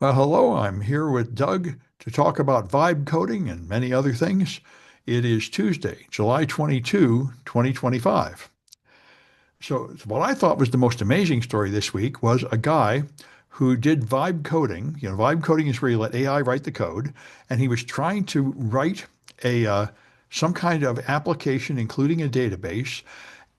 Well, hello, I'm here with Doug to talk about vibe coding and many other things. It is Tuesday, July 22, 2025. So, what I thought was the most amazing story this week was a guy who did vibe coding. Vibe coding is where you let AI write the code, and he was trying to write a some kind of application, including a database,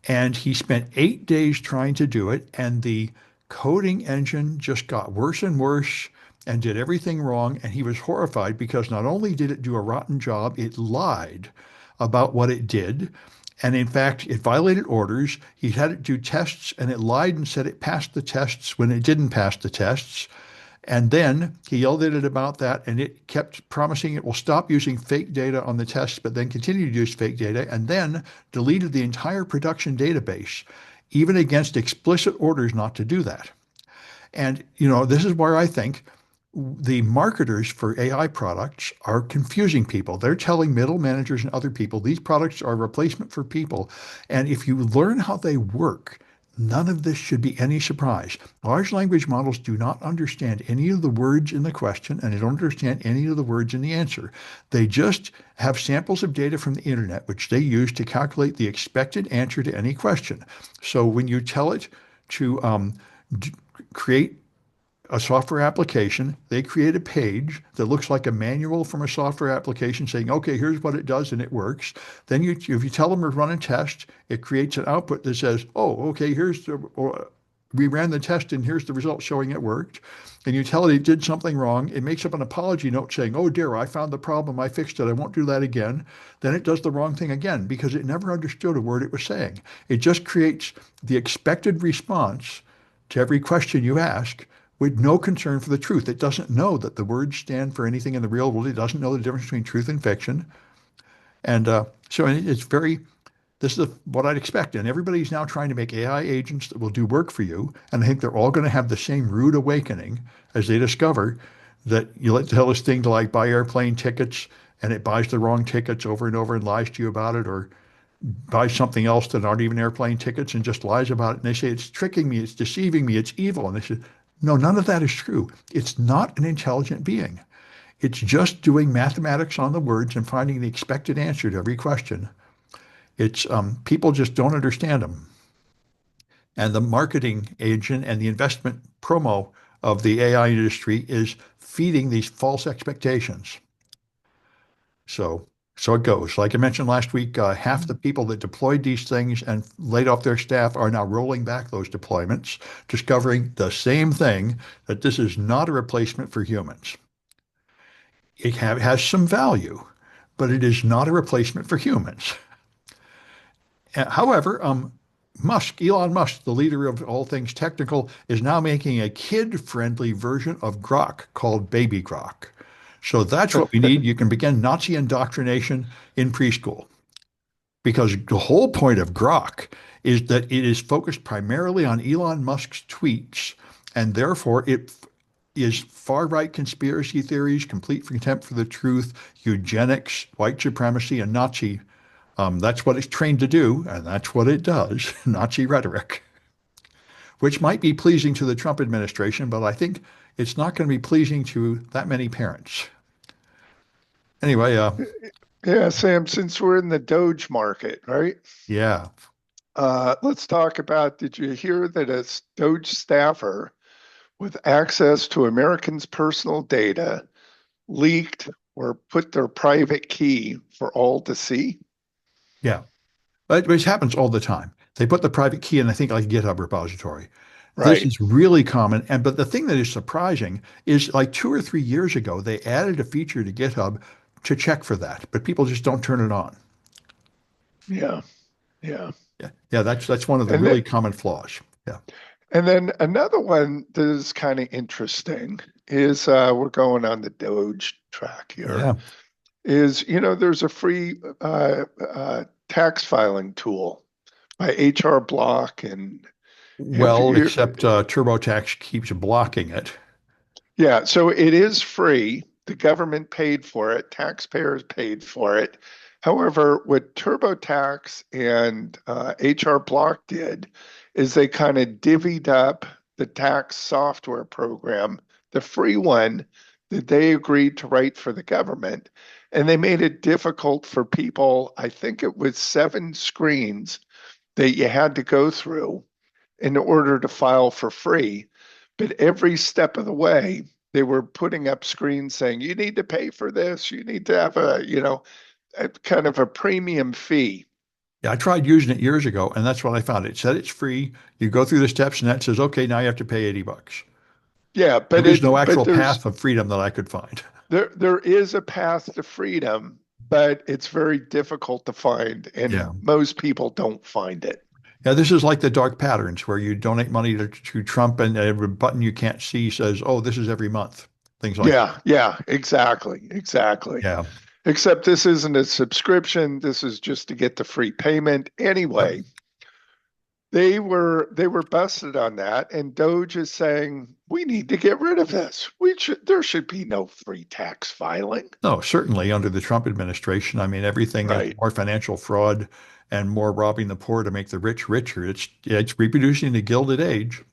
and he spent 8 days trying to do it, and the coding engine just got worse and worse and did everything wrong. And he was horrified because not only did it do a rotten job, it lied about what it did. And in fact, it violated orders. He had it do tests and it lied and said it passed the tests when it didn't pass the tests. And then he yelled at it about that, and it kept promising it will stop using fake data on the tests, but then continued to use fake data, and then deleted the entire production database, even against explicit orders not to do that. And, this is where I think the marketers for AI products are confusing people. They're telling middle managers and other people these products are a replacement for people. And if you learn how they work, none of this should be any surprise. Large language models do not understand any of the words in the question, and they don't understand any of the words in the answer. They just have samples of data from the internet, which they use to calculate the expected answer to any question. So when you tell it to create a software application, they create a page that looks like a manual from a software application saying, okay, here's what it does and it works. Then if you tell them to run a test, it creates an output that says, oh, okay, we ran the test and here's the result showing it worked. And you tell it it did something wrong. It makes up an apology note saying, oh dear, I found the problem. I fixed it. I won't do that again. Then it does the wrong thing again because it never understood a word it was saying. It just creates the expected response to every question you ask with no concern for the truth. It doesn't know that the words stand for anything in the real world. It doesn't know the difference between truth and fiction. And so it's this is what I'd expect. And everybody's now trying to make AI agents that will do work for you. And I think they're all going to have the same rude awakening as they discover that you tell this thing to like buy airplane tickets and it buys the wrong tickets over and over and lies to you about it, or buys something else that aren't even airplane tickets and just lies about it. And they say, it's tricking me, it's deceiving me, it's evil. And they say, no, none of that is true. It's not an intelligent being. It's just doing mathematics on the words and finding the expected answer to every question. It's people just don't understand them. And the marketing agent and the investment promo of the AI industry is feeding these false expectations. So, so it goes. Like I mentioned last week, half the people that deployed these things and laid off their staff are now rolling back those deployments, discovering the same thing, that this is not a replacement for humans. Has some value, but it is not a replacement for humans. However, Elon Musk, the leader of all things technical, is now making a kid-friendly version of Grok called Baby Grok. So that's what we need. You can begin Nazi indoctrination in preschool, because the whole point of Grok is that it is focused primarily on Elon Musk's tweets, and therefore it is far-right conspiracy theories, complete contempt for the truth, eugenics, white supremacy, and Nazi. That's what it's trained to do, and that's what it does, Nazi rhetoric, which might be pleasing to the Trump administration, but I think it's not going to be pleasing to that many parents. Anyway, Yeah, Sam, since we're in the Doge market, right? yeah. Let's talk about, did you hear that a Doge staffer with access to Americans' personal data leaked or put their private key for all to see? Yeah. But which happens all the time. They put the private key in, I think, like a GitHub repository. This Right. is really common. But the thing that is surprising is like 2 or 3 years ago, they added a feature to GitHub to check for that, but people just don't turn it on. Yeah. Yeah. Yeah. Yeah, that's one of the And then, really common flaws. Yeah. and then another one that is kind of interesting is we're going on the Doge track here. Yeah. Is, there's a free tax filing tool by HR Block. And have Well, you, except TurboTax keeps blocking it. yeah, so it is free. The government paid for it, taxpayers paid for it. However, what TurboTax and HR Block did is they kind of divvied up the tax software program the free one that they agreed to write for the government. And they made it difficult for people. I think it was 7 screens that you had to go through in order to file for free. But every step of the way, they were putting up screens saying, you need to pay for this. You need to have a kind of a premium fee. Yeah, I tried using it years ago, and that's what I found. It said it's free. You go through the steps, and that says, okay, now you have to pay $80. Yeah, There is no but actual path of freedom that I could find. there is a path to freedom, but it's very difficult to find, and Yeah. most people don't find it. Yeah, this is like the dark patterns where you donate money to Trump and every button you can't see says, oh, this is every month. Things like that. Yeah, yeah, exactly, exactly. Yeah. Except this isn't a subscription. This is just to get the free payment. Yep. Anyway, they were busted on that, and Doge is saying we need to get rid of this. We should There should be no free tax filing. No, certainly under the Trump administration. I mean, everything is Right. more financial fraud and more robbing the poor to make the rich richer. It's reproducing the Gilded Age.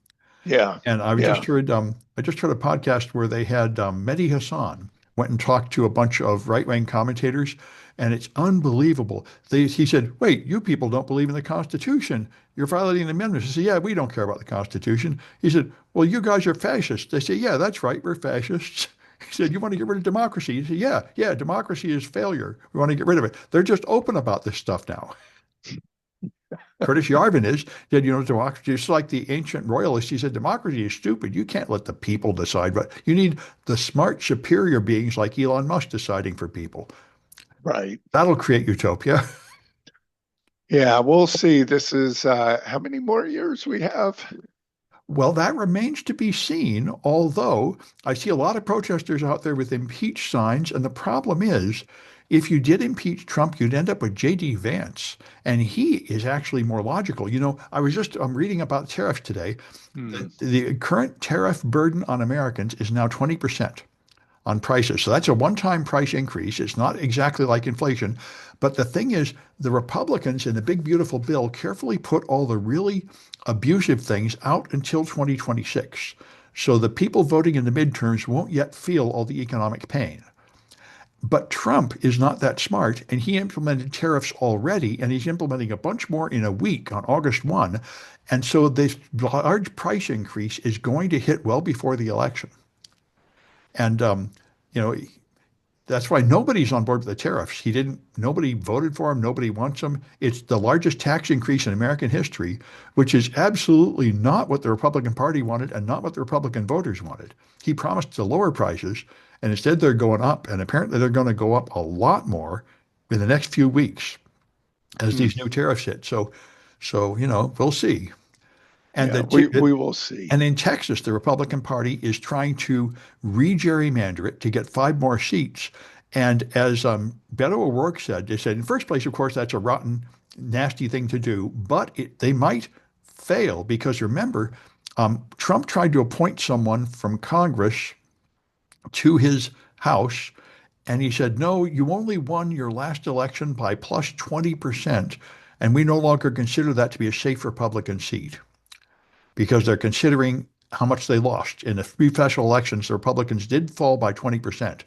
Yeah. And Yeah. I just heard a podcast where they had Mehdi Hassan went and talked to a bunch of right-wing commentators, and it's unbelievable. He said, "Wait, you people don't believe in the Constitution. You're violating the amendments." I said, "Yeah, we don't care about the Constitution." He said, "Well, you guys are fascists." They say, "Yeah, that's right, we're fascists." He said, "You want to get rid of democracy?" He said, "Yeah, yeah, democracy is failure. We want to get rid of it." They're just open about this stuff now. Curtis Yarvin is that, democracy, just like the ancient royalists, he said, democracy is stupid. You can't let the people decide, but you need the smart, superior beings like Elon Musk deciding for people. Right. That'll create utopia. Yeah, we'll see. This is how many more years we have? Well, that remains to be seen, although I see a lot of protesters out there with impeach signs. And the problem is, if you did impeach Trump, you'd end up with J.D. Vance. And he is actually more logical. I'm reading about tariffs today. Hmm. The current tariff burden on Americans is now 20% on prices. So that's a one-time price increase. It's not exactly like inflation. But the thing is, the Republicans in the big, beautiful bill carefully put all the really abusive things out until 2026. So the people voting in the midterms won't yet feel all the economic pain. But Trump is not that smart, and he implemented tariffs already, and he's implementing a bunch more in a week on August 1. And so this large price increase is going to hit well before the election. And you know, that's why nobody's on board with the tariffs. Nobody voted for him. Nobody wants them. It's the largest tax increase in American history, which is absolutely not what the Republican Party wanted and not what the Republican voters wanted. He promised to lower prices, and instead they're going up, and apparently they're going to go up a lot more in the next few weeks as Hmm. these new tariffs hit. So we'll see. And Yeah, the we will see. and in Texas, the Republican Party is trying to re-gerrymander it to get 5 more seats. And as Beto O'Rourke said, they said, in first place, of course, that's a rotten, nasty thing to do, but they might fail because remember, Trump tried to appoint someone from Congress to his House, and he said, no, you only won your last election by plus 20%, and we no longer consider that to be a safe Republican seat because they're considering how much they lost. In the 3 special elections, the Republicans did fall by 20%.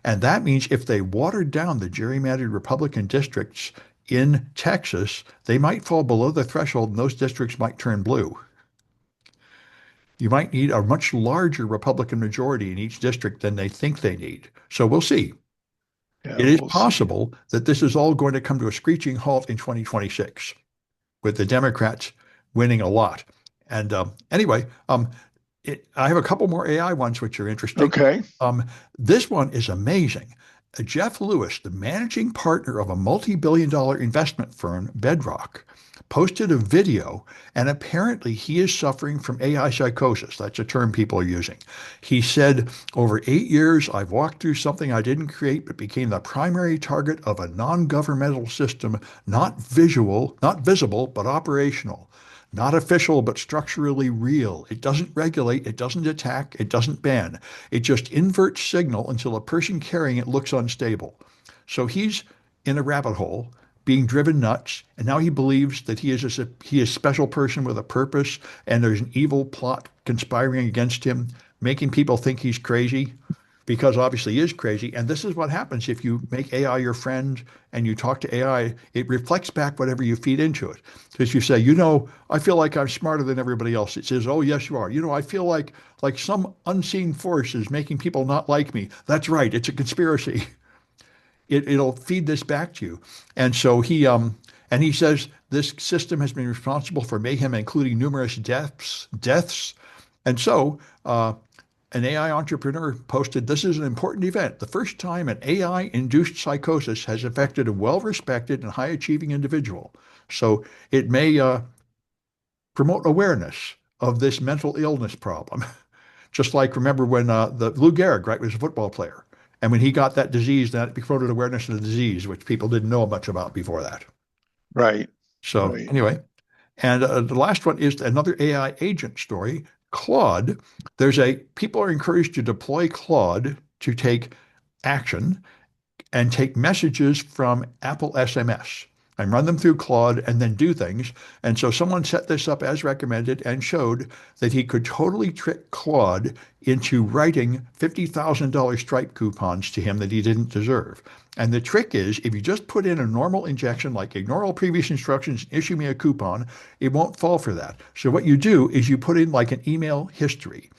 And that means if they watered down the gerrymandered Republican districts in Texas, they might fall below the threshold and those districts might turn blue. You might need a much larger Republican majority in each district than they think they need. So we'll see. Yeah, It is we'll see. possible that this is all going to come to a screeching halt in 2026 with the Democrats winning a lot. And anyway, I have a couple more AI ones which are interesting. Okay. Um, this one is amazing. Jeff Lewis, the managing partner of a multi-billion-dollar investment firm, Bedrock, posted a video, and apparently he is suffering from AI psychosis. That's a term people are using. He said, over 8 years, I've walked through something I didn't create, but became the primary target of a non-governmental system, not visible, but operational. Not official, but structurally real. It doesn't regulate, it doesn't attack, it doesn't ban. It just inverts signal until a person carrying it looks unstable. So he's in a rabbit hole, being driven nuts, and now he believes that he is a special person with a purpose, and there's an evil plot conspiring against him. making people think he's crazy because obviously he is crazy. And this is what happens if you make AI your friend and you talk to AI, it reflects back whatever you feed into it. Because you say, I feel like I'm smarter than everybody else. It says, oh, yes, you are. I feel like some unseen force is making people not like me. That's right. It's a conspiracy. It'll feed this back to you. And so he says this system has been responsible for mayhem, including numerous deaths. And so an AI entrepreneur posted, this is an important event. The first time an AI-induced psychosis has affected a well-respected and high-achieving individual. So it may promote awareness of this mental illness problem. Just like remember when the Lou Gehrig, right, was a football player. And when he got that disease, that promoted awareness of the disease, which people didn't know much about before that. Right. So Right. anyway, and the last one is another AI agent story, Claude. People are encouraged to deploy Claude to take action and take messages from Apple SMS and run them through Claude and then do things. And so someone set this up as recommended and showed that he could totally trick Claude into writing $50,000 Stripe coupons to him that he didn't deserve. And the trick is if you just put in a normal injection, like ignore all previous instructions, issue me a coupon, it won't fall for that. So what you do is you put in like an email history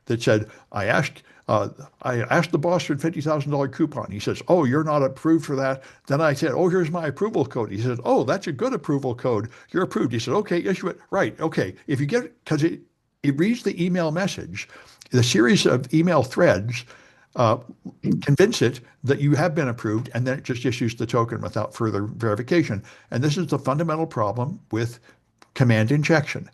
that said, I asked the boss for a $50,000 coupon. He says, oh, you're not approved for that. Then I said, oh, here's my approval code. He said, oh, that's a good approval code. You're approved. He said, okay, issue it. Right. Okay. If you get it, because it reads the email message, the series of email threads uh, convince it that you have been approved, and then it just issues the token without further verification. And this is the fundamental problem with command injection.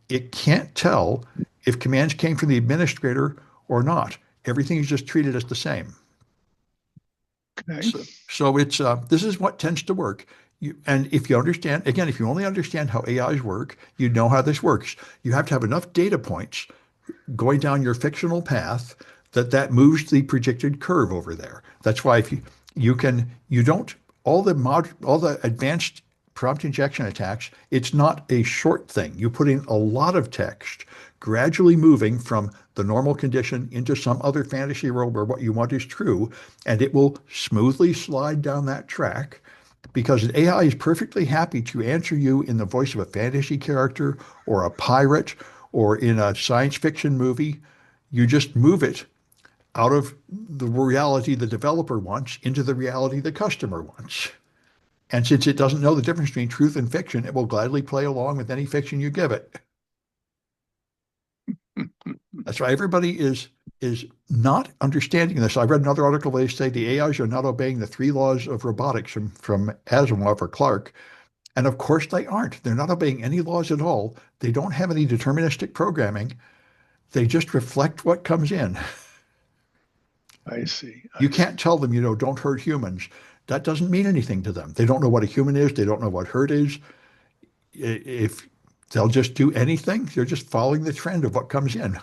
It can't tell if commands came from the administrator or not. Everything is just treated as the same. Okay. So it's this is what tends to work. And if you understand, again, if you only understand how AIs work, you know how this works. You have to have enough data points going down your fictional path that moves the predicted curve over there. That's why if you don't all the advanced prompt injection attacks, it's not a short thing. You put in a lot of text, gradually moving from the normal condition into some other fantasy world where what you want is true, and it will smoothly slide down that track because an AI is perfectly happy to answer you in the voice of a fantasy character or a pirate or in a science fiction movie. You just move it out of the reality the developer wants into the reality the customer wants. And since it doesn't know the difference between truth and fiction, it will gladly play along with any fiction you give it. That's why everybody is not understanding this. I read another article where they say the AIs are not obeying the three laws of robotics from Asimov or Clark. And of course they aren't. They're not obeying any laws at all. They don't have any deterministic programming. They just reflect what comes in. I see. You I can't see. tell them, don't hurt humans. That doesn't mean anything to them. They don't know what a human is. They don't know what hurt is. If they'll just do anything, they're just following the trend of what comes in.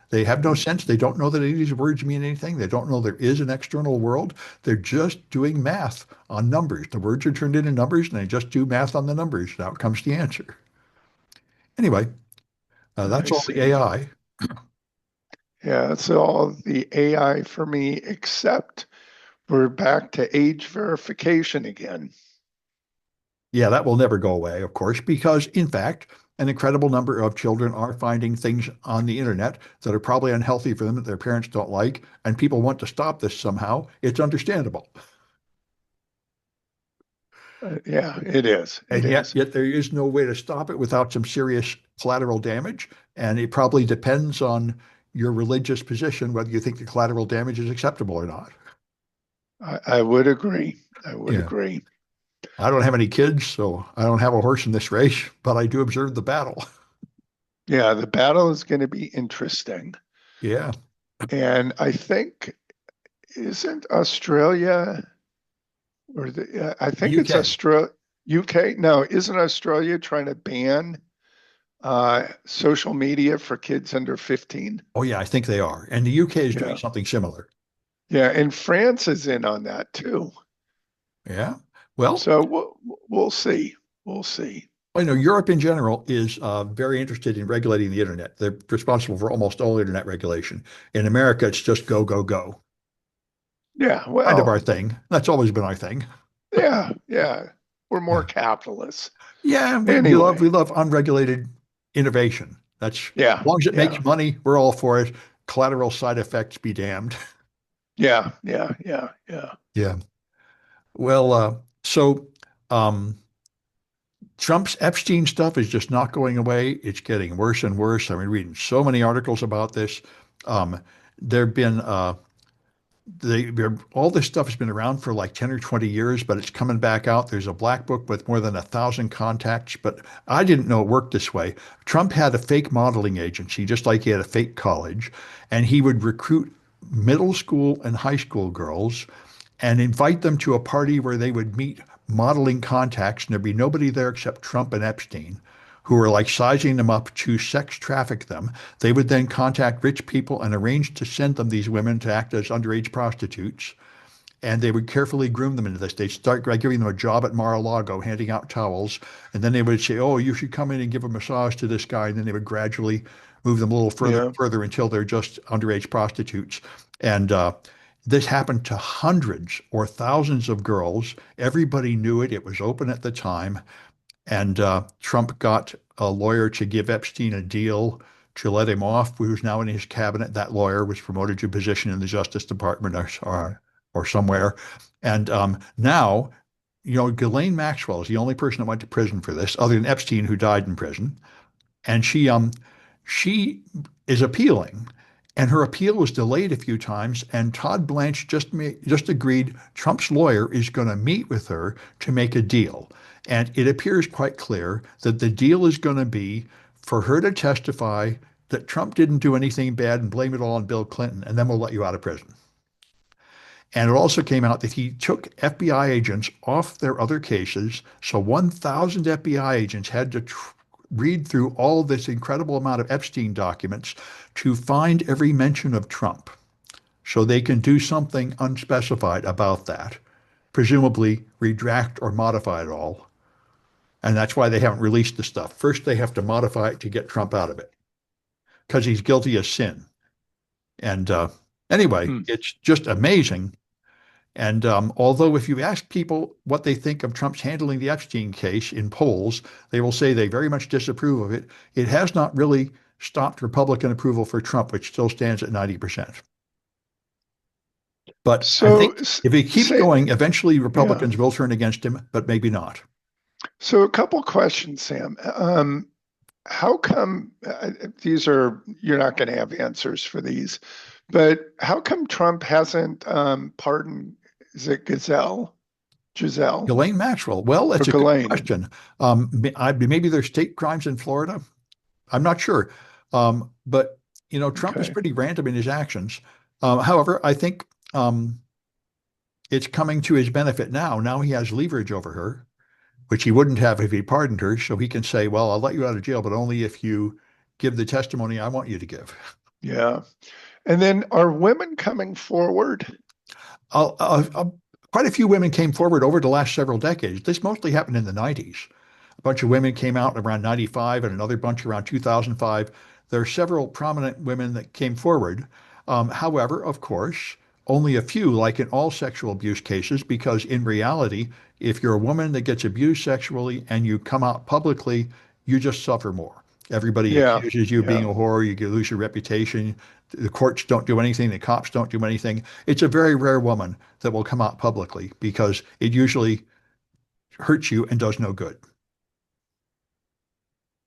They have no sense. They don't know that any of these words mean anything. They don't know there is an external world. They're just doing math on numbers. The words are turned into numbers, and they just do math on the numbers. And out comes the answer. Anyway, I that's all the see. AI. Yeah, it's all the AI for me, except we're back to age verification again. Yeah, that will never go away, of course, because in fact, an incredible number of children are finding things on the internet that are probably unhealthy for them that their parents don't like, and people want to stop this somehow. It's understandable. Yeah, it is. It And yet, is. yet there is no way to stop it without some serious collateral damage. And it probably depends on your religious position whether you think the collateral damage is acceptable or not. I would agree. I would Yeah. agree. I don't have any kids, so I don't have a horse in this race, but I do observe the battle. Yeah, the battle is going to be interesting. Yeah. And I think, isn't Australia or I The think it's UK. Australia, UK? No, isn't Australia trying to ban social media for kids under 15? Oh, yeah, I think they are. And the UK is doing Yeah. something similar. Yeah. And France is in on that too. Yeah. Well, So we'll see. We'll see. Well, Europe in general is very interested in regulating the internet. They're responsible for almost all internet regulation. In America, it's just go, go, go. Yeah, Kind of our well, thing. That's always been our thing. yeah, yeah. We're more Yeah. capitalists. Yeah, we love Anyway, we love unregulated innovation. That's as yeah, long as it yeah, makes money, we're all for it. Collateral side effects be damned. yeah, yeah, yeah, yeah. Yeah. Well, so um, Trump's Epstein stuff is just not going away. It's getting worse and worse. I've been reading so many articles about this. Um, there have been all this stuff has been around for like 10 or 20 years, but it's coming back out. There's a black book with more than 1,000 contacts, but I didn't know it worked this way. Trump had a fake modeling agency, just like he had a fake college, and he would recruit middle school and high school girls and invite them to a party where they would meet modeling contacts, and there'd be nobody there except Trump and Epstein, who were like sizing them up to sex traffic them. They would then contact rich people and arrange to send them these women to act as underage prostitutes. And they would carefully groom them into this. They'd start by giving them a job at Mar-a-Lago, handing out towels. And then they would say, oh, you should come in and give a massage to this guy. And then they would gradually move them a little further Yeah. and further until they're just underage prostitutes. And this happened to hundreds or thousands of girls. Everybody knew it. It was open at the time. And Trump got a lawyer to give Epstein a deal to let him off, who's now in his cabinet. That lawyer was promoted to a position in the Justice Department or somewhere. And now, Ghislaine Maxwell is the only person that went to prison for this, other than Epstein, who died in prison. And she is appealing. And her appeal was delayed a few times, and Todd Blanche just agreed Trump's lawyer is going to meet with her to make a deal. And it appears quite clear that the deal is going to be for her to testify that Trump didn't do anything bad and blame it all on Bill Clinton, and then we'll let you out of prison. And it also came out that he took FBI agents off their other cases. So 1,000 FBI agents had to read through all this incredible amount of Epstein documents to find every mention of Trump. So they can do something unspecified about that, presumably redact or modify it all. And that's why they haven't released the stuff. First, they have to modify it to get Trump out of it because he's guilty of sin. And anyway, Hmm. it's just amazing. And although if you ask people what they think of Trump's handling the Epstein case in polls, they will say they very much disapprove of it. It has not really stopped Republican approval for Trump, which still stands at 90%. But I So, think if he keeps say, going, eventually yeah. Republicans will turn against him, but maybe not. So, a couple questions, Sam. How come these are, you're not going to have answers for these, but how come Trump hasn't pardoned, is it Giselle Ghislaine Maxwell. Well, or that's a good Ghislaine? question. Maybe there's state crimes in Florida. I'm not sure. But, Trump is Okay. pretty random in his actions. However, I think it's coming to his benefit now. Now he has leverage over her, which he wouldn't have if he pardoned her. So he can say, well, I'll let you out of jail, but only if you give the testimony I want you to give. Yeah. And then are women coming forward? Uh, uh, uh, Quite a few women came forward over the last several decades. This mostly happened in the 90s. A bunch of women came out around 95 and another bunch around 2005. There are several prominent women that came forward. However, of course, only a few, like in all sexual abuse cases, because in reality, if you're a woman that gets abused sexually and you come out publicly, you just suffer more. Everybody Yeah. accuses you of being Yeah. a whore, you lose your reputation. The courts don't do anything, the cops don't do anything. It's a very rare woman that will come out publicly because it usually hurts you and does no good.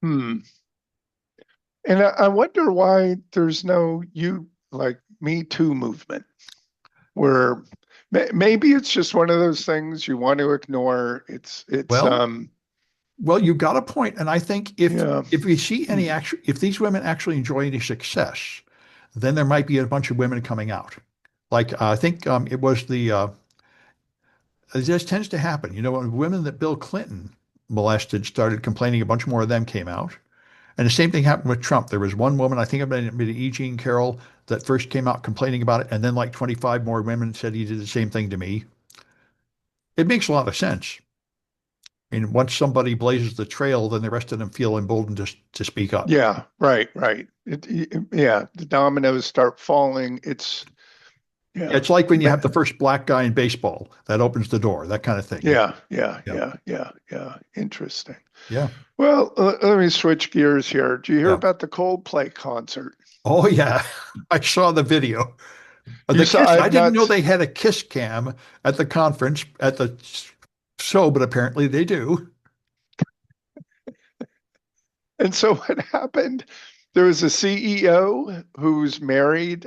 Hmm. And I wonder why there's no you like Me Too movement where maybe it's just one of those things you want to ignore. It's Well, well, you got a point, and I think yeah. if we see Hmm. any action, if these women actually enjoy any success, then there might be a bunch of women coming out. Like I think it was it just tends to happen. When women that Bill Clinton molested started complaining, a bunch more of them came out. And the same thing happened with Trump. There was one woman, I think it might have been E. Jean Carroll, that first came out complaining about it, and then like 25 more women said he did the same thing to me. It makes a lot of sense. And once somebody blazes the trail, then the rest of them feel emboldened to speak up. Yeah, right, right. Yeah, the dominoes start falling. Yeah, Yeah, it's like when you ma- have the first black guy in baseball that opens the door, that kind of thing. yeah, yeah, Yeah, yeah, yeah, yeah. Interesting. yeah, Well, let me switch gears here. Do you hear yeah. about the Coldplay concert? Oh yeah, I saw the video. You The saw, Kiss. I I've didn't not, know they had a Kiss cam at the conference at the show, but apparently they do. and so what happened? There was a CEO who's married.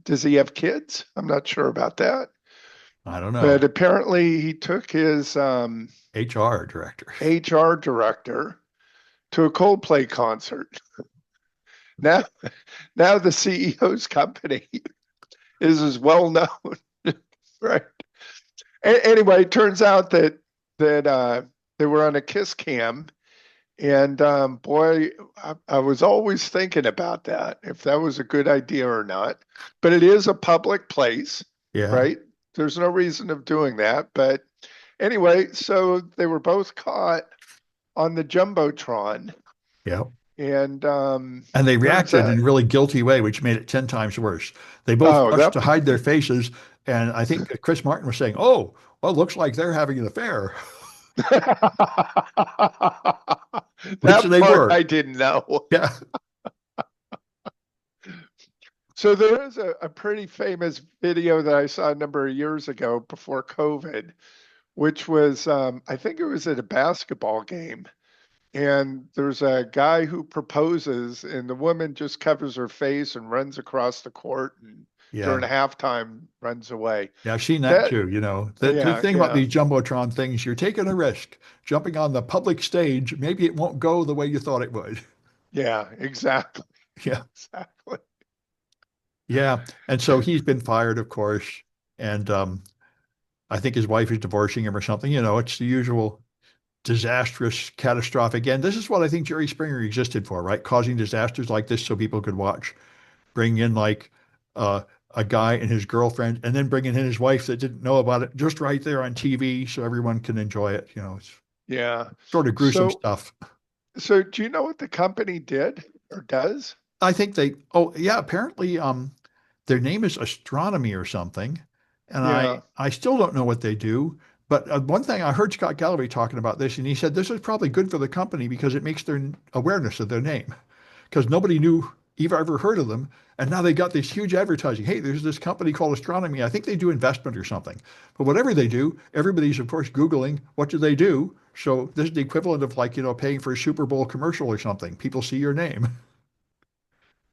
Does he have kids? I'm not sure about that. I don't But know. apparently he took his HR director. HR director to a Coldplay concert. Now, now the CEO's company is as well known, right? Anyway, it turns out that they were on a kiss cam, and boy, I was always thinking about that if that was a good idea or not. But it is a public place, Yeah, right? There's no reason of doing that. But anyway, so they were both caught on the jumbotron, yeah. and And they turns reacted out, in a really guilty way, which made it 10 times worse. They both oh, rushed that to hide their faces. And I think Chris Martin was saying, oh, well, it looks like they're having an affair, which that they part were. I didn't know. Yeah, So there is a pretty famous video that I saw a number of years ago before COVID, which was I think it was at a basketball game, and there's a guy who proposes, and the woman just covers her face and runs across the court, and yeah. during halftime runs away. Yeah, I've seen that That too. The yeah, thing about yeah, these Jumbotron things, you're taking a risk. Jumping on the public stage, maybe it won't go the way you thought it would. yeah, exactly, Yeah. exactly. Yeah. And so he's been fired, of course. And I think his wife is divorcing him or something. It's the usual disastrous, catastrophic end. This is what I think Jerry Springer existed for, right? Causing disasters like this so people could watch. Bring in like uh, a guy and his girlfriend, and then bringing in his wife that didn't know about it just right there on TV so everyone can enjoy it. It's Yeah. sort of gruesome So stuff. so do you know what the company did or does? I think oh yeah, apparently their name is Astronomy or something. And I, Yeah. I still don't know what they do. But one thing I heard Scott Galloway talking about this, and he said this is probably good for the company because it makes their awareness of their name. Because nobody knew Eva ever heard of them. And now they got this huge advertising. Hey, there's this company called Astronomy. I think they do investment or something. But whatever they do, everybody's, of course, Googling what do they do. So this is the equivalent of like, paying for a Super Bowl commercial or something. People see your name.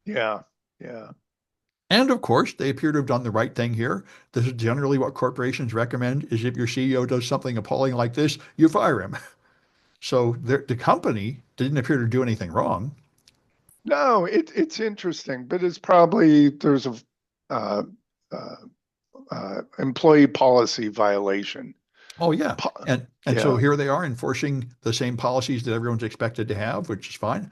Yeah. Yeah. And of course, they appear to have done the right thing here. This is generally what corporations recommend is if your CEO does something appalling like this, you fire him. So the company didn't appear to do anything wrong. No, it's interesting, but it's probably there's a uh, uh, employee policy violation. Oh yeah. Po- And so yeah. here they are enforcing the same policies that everyone's expected to have, which is fine.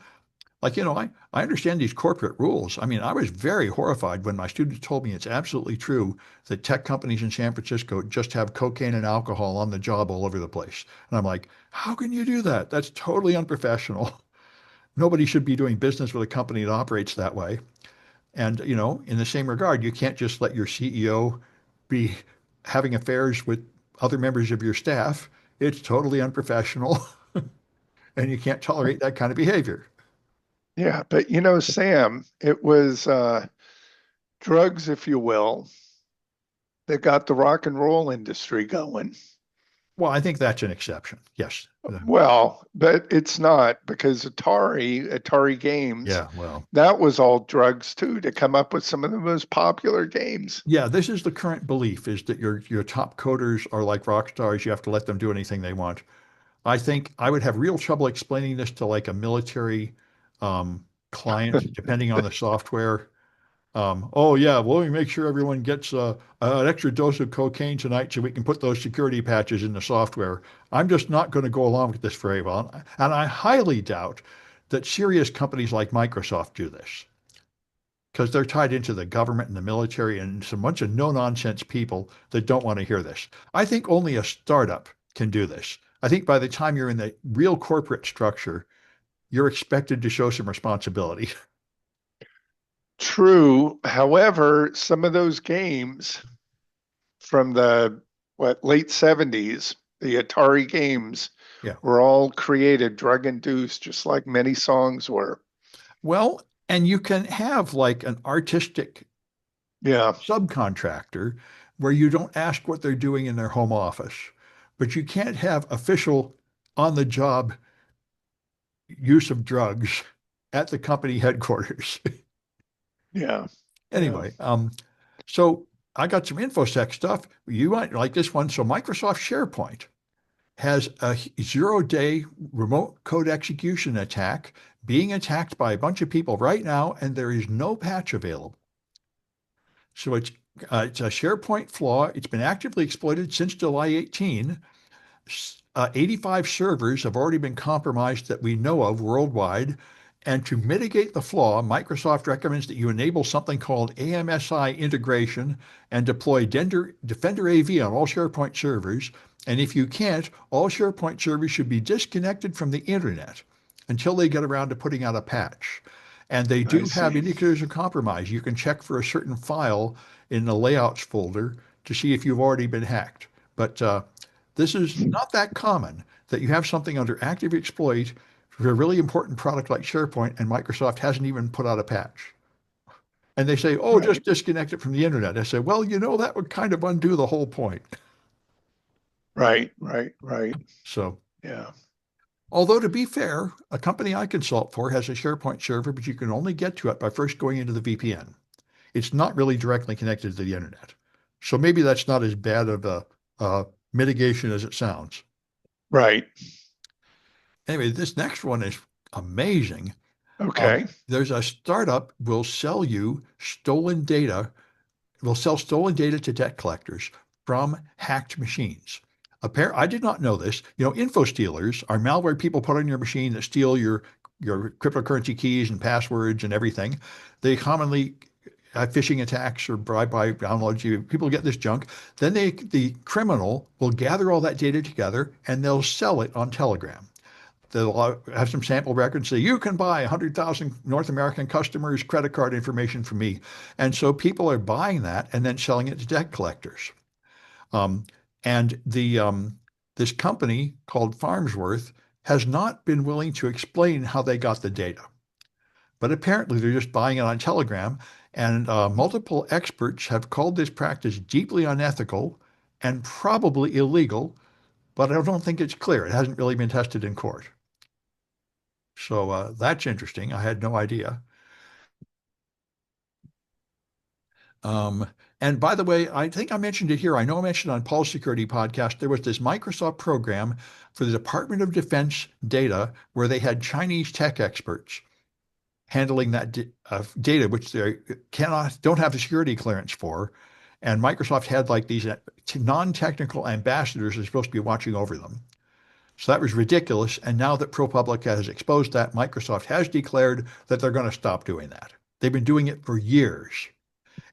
Like, I understand these corporate rules. I mean, I was very horrified when my students told me it's absolutely true that tech companies in San Francisco just have cocaine and alcohol on the job all over the place. And I'm like, how can you do that? That's totally unprofessional. Nobody should be doing business with a company that operates that way. And, in the same regard, you can't just let your CEO be having affairs with other members of your staff. It's totally unprofessional, and you can't tolerate that kind of behavior. Yeah, but Sam, it was drugs, if you will, that got the rock and roll industry going. Well, I think that's an exception. Yes. Well, but it's not because Atari Games, Yeah. Well, that was all drugs too to come up with some of the most popular games. yeah, this is the current belief is that your top coders are like rock stars. You have to let them do anything they want. I think I would have real trouble explaining this to like a military client, depending on the software. Oh yeah, well, we make sure everyone gets an extra dose of cocaine tonight so we can put those security patches in the software. I'm just not going to go along with this very well. And I highly doubt that serious companies like Microsoft do this because they're tied into the government and the military and some bunch of no nonsense people that don't want to hear this. I think only a startup can do this. I think by the time you're in the real corporate structure, you're expected to show some responsibility. True. However, some of those games from the late 70s, the Atari games Yeah. were all created drug induced, just like many songs were. Well, and you can have like an artistic Yeah, subcontractor where you don't ask what they're doing in their home office, but you can't have official on the job use of drugs at the company headquarters. yeah, yeah. Anyway, so I got some InfoSec stuff. You might like this one. So Microsoft SharePoint has a 0-day remote code execution attack being attacked by a bunch of people right now, and there is no patch available. So it's a SharePoint flaw. It's been actively exploited since July 18. 85 servers have already been compromised that we know of worldwide. And to mitigate the flaw, Microsoft recommends that you enable something called AMSI integration and deploy Defender AV on all SharePoint servers. And if you can't, all SharePoint servers should be disconnected from the internet until they get around to putting out a patch. And they I do have see. indicators of compromise. You can check for a certain file in the layouts folder to see if you've already been hacked. But this is not that common that you have something under active exploit for a really important product like SharePoint, and Microsoft hasn't even put out a patch. And they say, oh, Right, just disconnect it from the internet. I say, well, that would kind of undo the whole point. right. So, Yeah, although to be fair, a company I consult for has a SharePoint server, but you can only get to it by first going into the VPN. It's not really directly connected to the internet. So maybe that's not as bad of a mitigation as it sounds. right. Anyway, this next one is amazing. Okay. There's a startup will sell you stolen data, will sell stolen data to debt collectors from hacked machines. I did not know this. Info stealers are malware people put on your machine that steal your cryptocurrency keys and passwords and everything. They commonly have phishing attacks or bribe-by downloads. People get this junk. Then the criminal will gather all that data together and they'll sell it on Telegram. They'll have some sample records say, you can buy 100,000 North American customers' credit card information from me. And so people are buying that and then selling it to debt collectors. Um, and this company called Farnsworth has not been willing to explain how they got the data. But apparently they're just buying it on Telegram. And multiple experts have called this practice deeply unethical and probably illegal, but I don't think it's clear. It hasn't really been tested in court. So that's interesting. I had no idea. Um, and by the way, I think I mentioned it here. I know I mentioned on Paul's Security podcast, there was this Microsoft program for the Department of Defense data where they had Chinese tech experts handling that data, which they don't have the security clearance for. And Microsoft had like these non-technical ambassadors that are supposed to be watching over them. So that was ridiculous. And now that ProPublica has exposed that, Microsoft has declared that they're going to stop doing that. They've been doing it for years.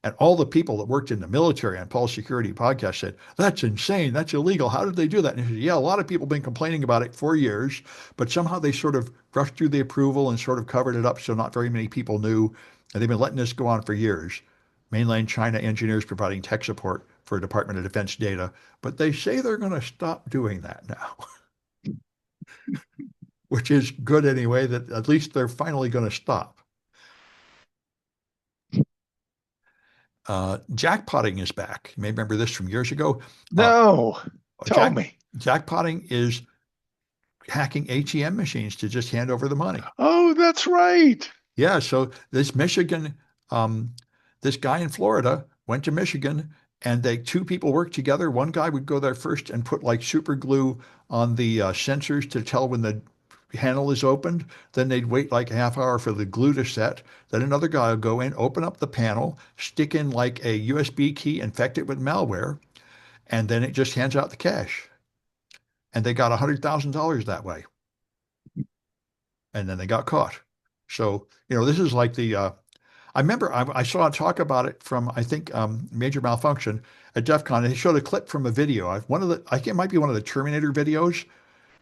And all the people that worked in the military on Paul's Security podcast said, that's insane. That's illegal. How did they do that? And he said, yeah, a lot of people have been complaining about it for years, but somehow they sort of brushed through the approval and sort of covered it up so not very many people knew. And they've been letting this go on for years. Mainland China engineers providing tech support for Department of Defense data, but they say they're going to stop doing that now, which is good anyway, that at least they're finally going to stop. Jackpotting is back. You may remember this from years ago. Uh, No, tell Jack me. Jackpotting is hacking ATM machines to just hand over the money. Oh, that's right. Yeah, so um, this guy in Florida went to Michigan, and two people worked together. One guy would go there first and put like super glue on the sensors to tell when the handle is opened. Then they'd wait like a half hour for the glue to set. Then another guy would go in, open up the panel, stick in like a USB key, infect it with malware, and then it just hands out the cash. And they got $100,000 that way. And then they got caught. So, this is like I remember I saw a talk about it from, I think, Major Malfunction at DEF CON. And they showed a clip from a video. I think it might be one of the Terminator videos.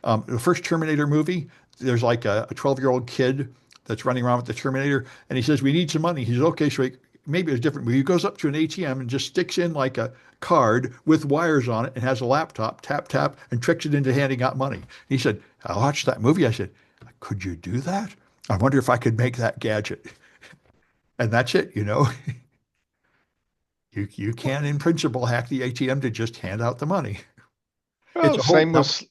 The first Terminator movie, there's like a 12-year-old kid that's running around with the Terminator, and he says, "We need some money." He says, "Okay," so maybe it's different. But he goes up to an ATM and just sticks in like a card with wires on it and has a laptop, tap, tap, and tricks it into handing out money. He said, "I watched that movie." I said, "Could you do that? I wonder if I could make that gadget." And that's it, you know. You can, in principle, hack the ATM to just hand out the money. It's Well, a whole now. What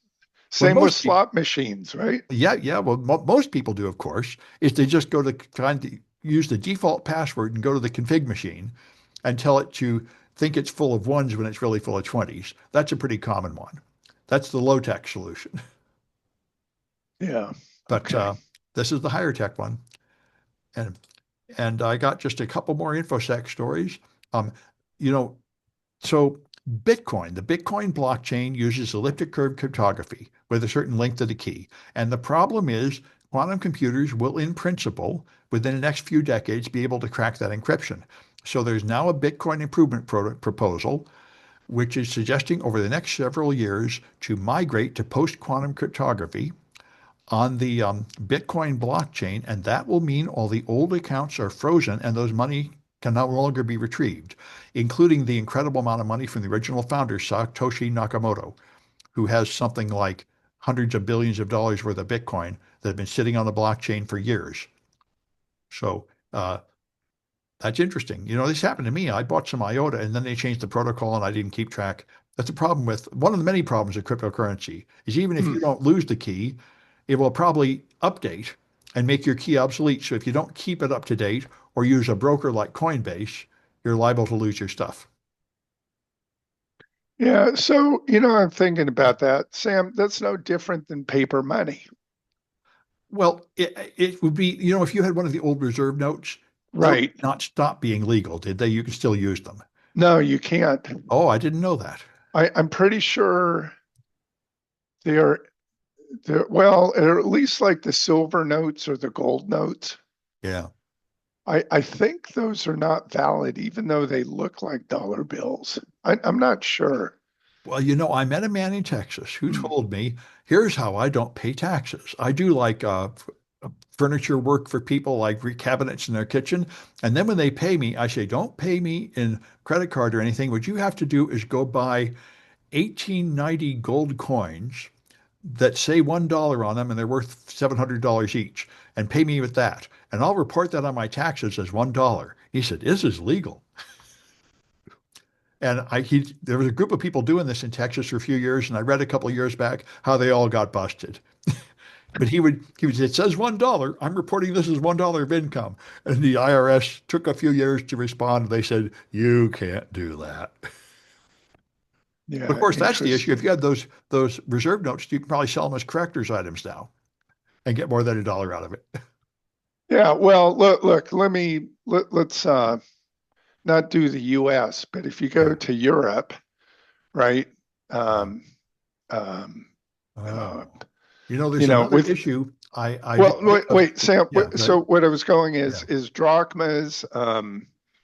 same with most people, slot machines, right? yeah, yeah. Well, most people do, of course, is they just go to trying to use the default password and go to the config machine and tell it to think it's full of ones when it's really full of 20s. That's a pretty common one. That's the low tech solution. Yeah. But Okay. this is the higher tech one. And I got just a couple more InfoSec stories. Um, you know, So Bitcoin, the Bitcoin blockchain uses elliptic curve cryptography with a certain length of the key. And the problem is quantum computers will, in principle, within the next few decades, be able to crack that encryption. So there's now a Bitcoin improvement proposal, which is suggesting over the next several years to migrate to post-quantum cryptography on the Bitcoin blockchain, and that will mean all the old accounts are frozen and those money can no longer be retrieved, including the incredible amount of money from the original founder, Satoshi Nakamoto, who has something like hundreds of billions of dollars worth of Bitcoin that have been sitting on the blockchain for years. So that's interesting. You know, this happened to me. I bought some IOTA and then they changed the protocol and I didn't keep track. That's a problem with one of the many problems of cryptocurrency is even if Hmm. you don't lose the key, it will probably update and make your key obsolete. So if you don't keep it up to date or use a broker like Coinbase, you're liable to lose your stuff. Yeah. So, I'm thinking about that. Sam, that's no different than paper money. Well, it would be, if you had one of the old reserve notes, those Right. did not stop being legal, did they? You can still use them. No, you can't. Oh, I didn't know that. I'm pretty sure they're, well, or at least like the silver notes or the gold notes. Yeah. I think those are not valid, even though they look like dollar bills. I'm not sure. Well, I met a man in Texas who Hmm. told me, here's how I don't pay taxes. I do like furniture work for people, like cabinets in their kitchen. And then when they pay me, I say, don't pay me in credit card or anything. What you have to do is go buy 1890 gold coins that say $1 on them and they're worth $700 each and pay me with that. And I'll report that on my taxes as $1. He said, this is legal. And there was a group of people doing this in Texas for a few years, and I read a couple of years back how they all got busted. But he would say, it says $1. I'm reporting this as $1 of income. And the IRS took a few years to respond. They said, you can't do that. Of Yeah, course, that's the issue. If you interesting. had those reserve notes, you can probably sell them as collector's items now and get more than $1 out of it. Yeah, well, look, let's not do the US, but if you go Yeah. to Europe, right? Yeah. Um, um, uh, Oh, there's another with issue. I did well, write about. Sam. Yeah. So what I was going Yeah. is drachmas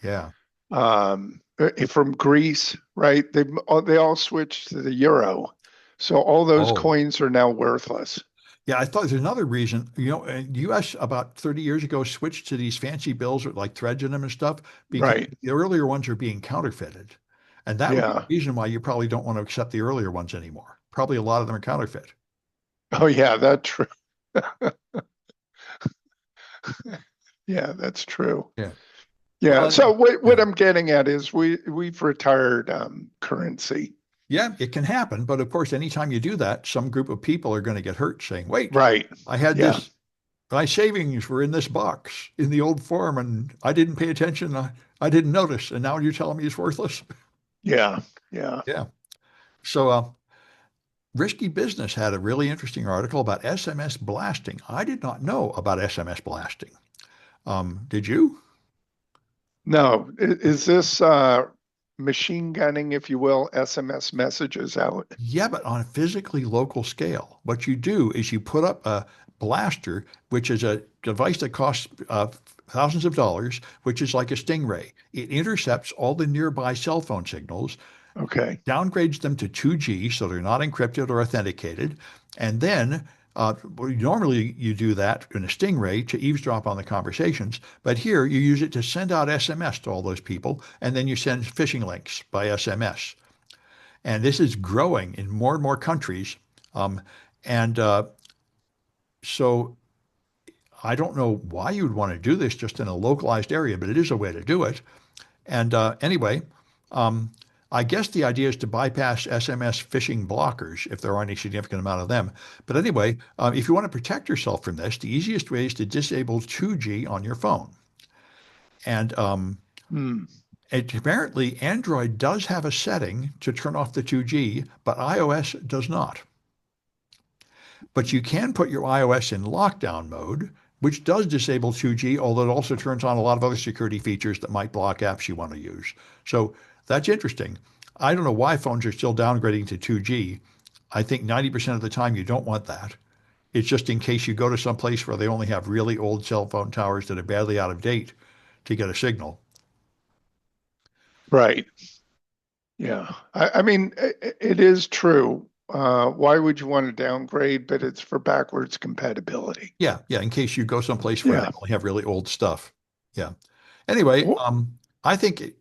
Yeah. from Greece, right? They all switched to the euro, so all those Oh, coins are now worthless. yeah, I thought there's another reason. U.S. about 30 years ago switched to these fancy bills with like threads in them and stuff because Right. the earlier ones are being counterfeited. And that would be Yeah. the reason why you probably don't want to accept the earlier ones anymore. Probably a lot of them are counterfeit. Oh yeah, that's true. Yeah, that's true. Yeah. Well, Yeah. So what yeah. I'm getting at is we've retired currency. Yeah, it can happen. But of course, anytime you do that, some group of people are going to get hurt saying, wait, Right. I had Yeah. this, my savings were in this box in the old form and I didn't pay attention. I didn't notice. And now you're telling me it's worthless. Yeah. Yeah. Yeah. So, Risky Business had a really interesting article about SMS blasting. I did not know about SMS blasting. Did you? No, is this machine gunning, if you will, SMS messages out? Yeah, but on a physically local scale. What you do is you put up a blaster, which is a device that costs thousands of dollars, which is like a stingray. It intercepts all the nearby cell phone signals, Okay. downgrades them to 2G so they're not encrypted or authenticated, And then normally you do that in a stingray to eavesdrop on the conversations, but here you use it to send out SMS to all those people, and then you send phishing links by SMS. And this is growing in more and more countries. Um, and so I don't know why you'd want to do this just in a localized area, but it is a way to do it. And anyway, um, I guess the idea is to bypass SMS phishing blockers if there are any significant amount of them. But anyway, if you want to protect yourself from this, the easiest way is to disable 2G on your phone. And Hmm. apparently, Android does have a setting to turn off the 2G, but iOS does not. But you can put your iOS in lockdown mode, which does disable 2G, although it also turns on a lot of other security features that might block apps you want to use. So that's interesting. I don't know why phones are still downgrading to 2G. I think 90% of the time you don't want that. It's just in case you go to some place where they only have really old cell phone towers that are badly out of date to get a signal. Right. Yeah. I mean, it is true. Why would you want to downgrade? But it's for backwards compatibility. Yeah, yeah, in case you go someplace where they Yeah. only have really old stuff. Yeah. Anyway, Well, I think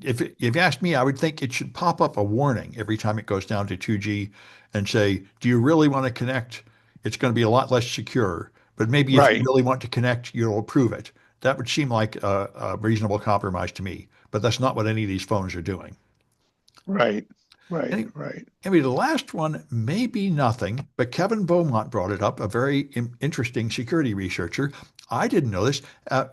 if you ask me, I would think it should pop up a warning every time it goes down to 2G and say, "Do you really want to connect? It's going to be a lot less secure, but maybe if you right. really want to connect, you'll approve it." That would seem like a reasonable compromise to me, but that's not what any of these phones are doing. Right. Right. Any, Right. Anyway, the last one may be nothing, but Kevin Beaumont brought it up, a very interesting security researcher. I didn't know this.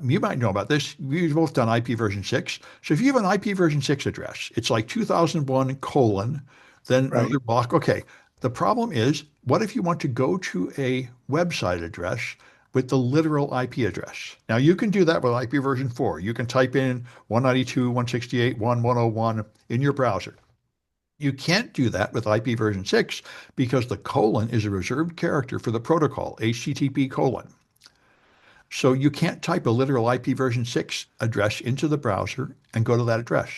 You might know about this. We've both done IP version 6. So if you have an IP version 6 address, it's like 2001 colon, then Right. another block. Okay. The problem is, what if you want to go to a website address with the literal IP address? Now, you can do that with IP version 4. You can type in 192.168.1.101 in your browser. You can't do that with IP version 6 because the colon is a reserved character for the protocol, HTTP colon. So you can't type a literal IP version 6 address into the browser and go to that address.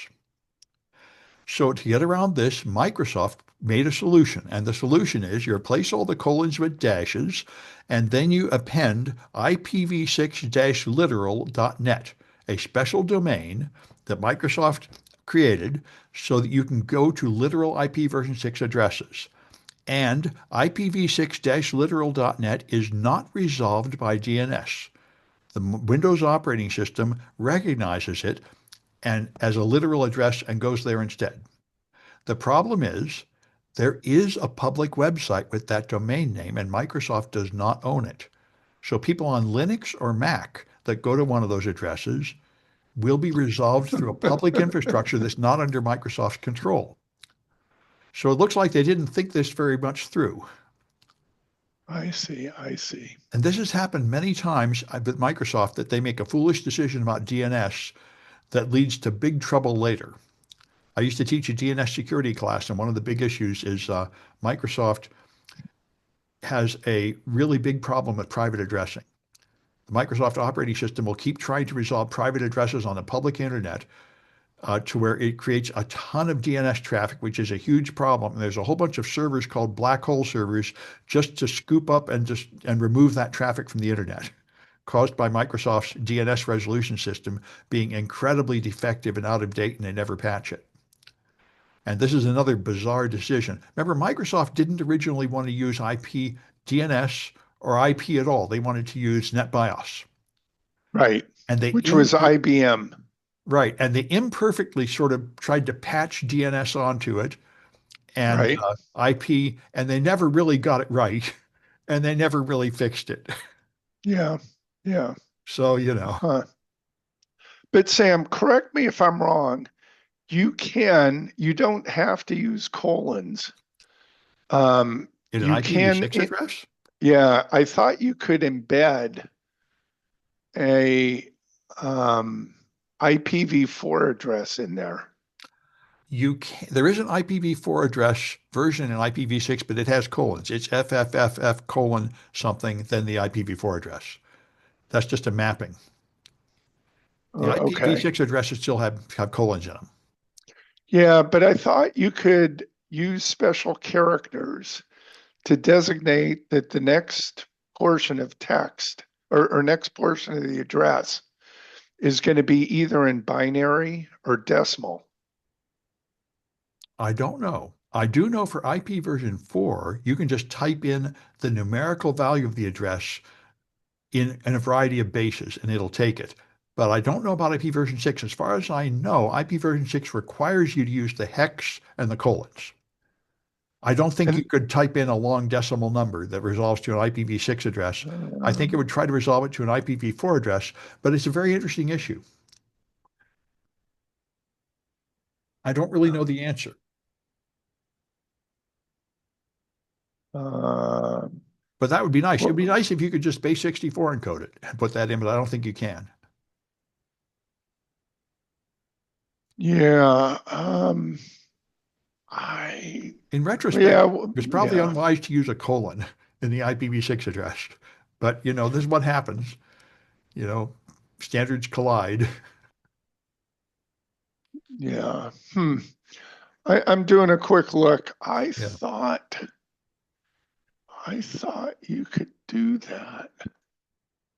So to get around this, Microsoft made a solution. And the solution is you replace all the colons with dashes, and then you append IPv6-literal.net, a special domain that Microsoft created so that you can go to literal IP version 6 addresses. And IPv6-literal.net is not resolved by DNS. The Windows operating system recognizes it and as a literal address and goes there instead. The problem is there is a public website with that domain name and Microsoft does not own it. So people on Linux or Mac that go to one of those addresses will be resolved through a public infrastructure that's not under Microsoft's control. So it looks like they didn't think this very much through. I see. I see. And this has happened many times with Microsoft that they make a foolish decision about DNS that leads to big trouble later. I used to teach a DNS security class, and one of the big issues is Microsoft has a really big problem with private addressing. The Microsoft operating system will keep trying to resolve private addresses on the public internet to where it creates a ton of DNS traffic, which is a huge problem. And there's a whole bunch of servers called black hole servers just to scoop up and remove that traffic from the internet, caused by Microsoft's DNS resolution system being incredibly defective and out of date, and they never patch it. And this is another bizarre decision. Remember, Microsoft didn't originally want to use IP DNS or IP at all. They wanted to use NetBIOS. Right. And they Which was IBM. right, and they imperfectly sort of tried to patch DNS onto it and Right. IP, and they never really got it right, and they never really fixed it. Yeah. Yeah. So, you know, Huh. But Sam, correct me if I'm wrong. You don't have to use colons. in an You can, IPv6 address, yeah, I thought you could embed a IPv4 address in there. there is an IPv4 address version in IPv6, but it has colons. It's FFFF colon something, then the IPv4 address. That's just a mapping. The Okay. IPv6 addresses still have colons in them. Yeah, but I thought you could use special characters to designate that the next portion of text or next portion of the address is going to be either in binary or decimal. I don't know. I do know for IP version 4, you can just type in the numerical value of the address in a variety of bases and it'll take it. But I don't know about IP version 6. As far as I know, IP version 6 requires you to use the hex and the colons. I don't think you And could type in a long decimal number that resolves to an IPv6 address. I think it would try to resolve it to an IPv4 address, but it's a very interesting issue. I don't really know the answer, uh, but that would be nice. It would be well, nice if you could just base64 encode it and put that in, but I don't think you can. yeah, I In yeah, retrospect, it was probably yeah, unwise to use a colon in the IPv6 address. But, this is what happens. You know, standards collide. yeah. I'm doing a quick look. Yeah. I thought you could do that.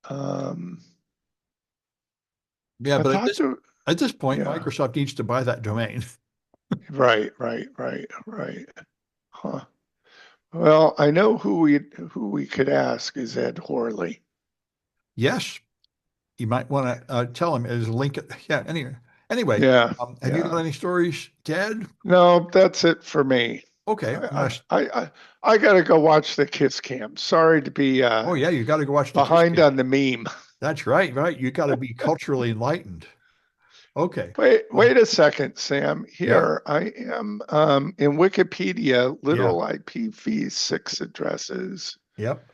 Um, Yeah, I but thought there, at this point, yeah, Microsoft needs to buy that domain. right. Huh. Well, I know who we could ask is Ed Horley. Yes, you might want to tell him as a link. Yeah. Anyway, Yeah, have you yeah. got any stories, Ted? No, that's it for me. Okay. I I got to go watch the Kiss Cam. Sorry to be Oh yeah, you got to go watch the Kiss behind Cam. on the meme. That's right, right. You got to be culturally enlightened. Okay. Wait a second, Sam. Yeah. Here I am in Wikipedia, Yeah. literal IPv6 addresses. Yep.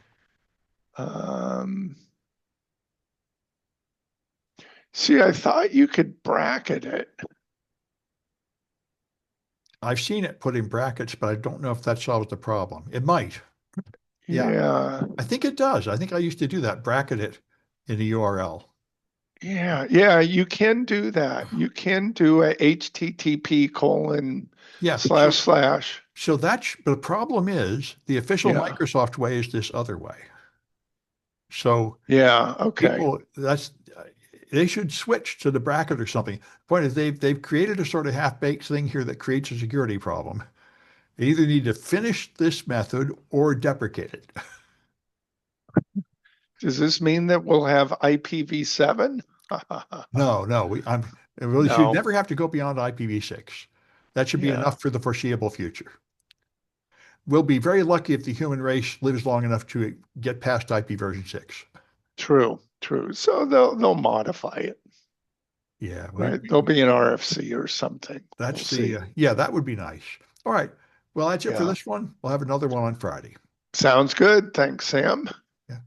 Um, see, I thought you could bracket it. I've seen it put in brackets, but I don't know if that solves the problem. It might. Yeah. Yeah, I think it does. I think I used to do that, bracket it in the URL. yeah. You can do that. You can do a HTTP colon Yeah. slash slash. So that's the problem is the official Yeah, Microsoft way is this other way. So yeah. Okay. people, they should switch to the bracket or something. The point is they've created a sort of half-baked thing here that creates a security problem. They either need to finish this method or deprecate it. Does this mean that we'll have IPv7? No, no, we really should No, never have to go beyond IPv6. That should be yeah, enough for the foreseeable future. We'll be very lucky if the human race lives long enough to get past IP version 6. true. So they'll modify it, Yeah, right? There'll be an RFC or something. We'll that's see. yeah, that would be nice. All right. Well, that's it for Yeah. this one. We'll have another one on Friday. Sounds good. Thanks, Sam. Yeah.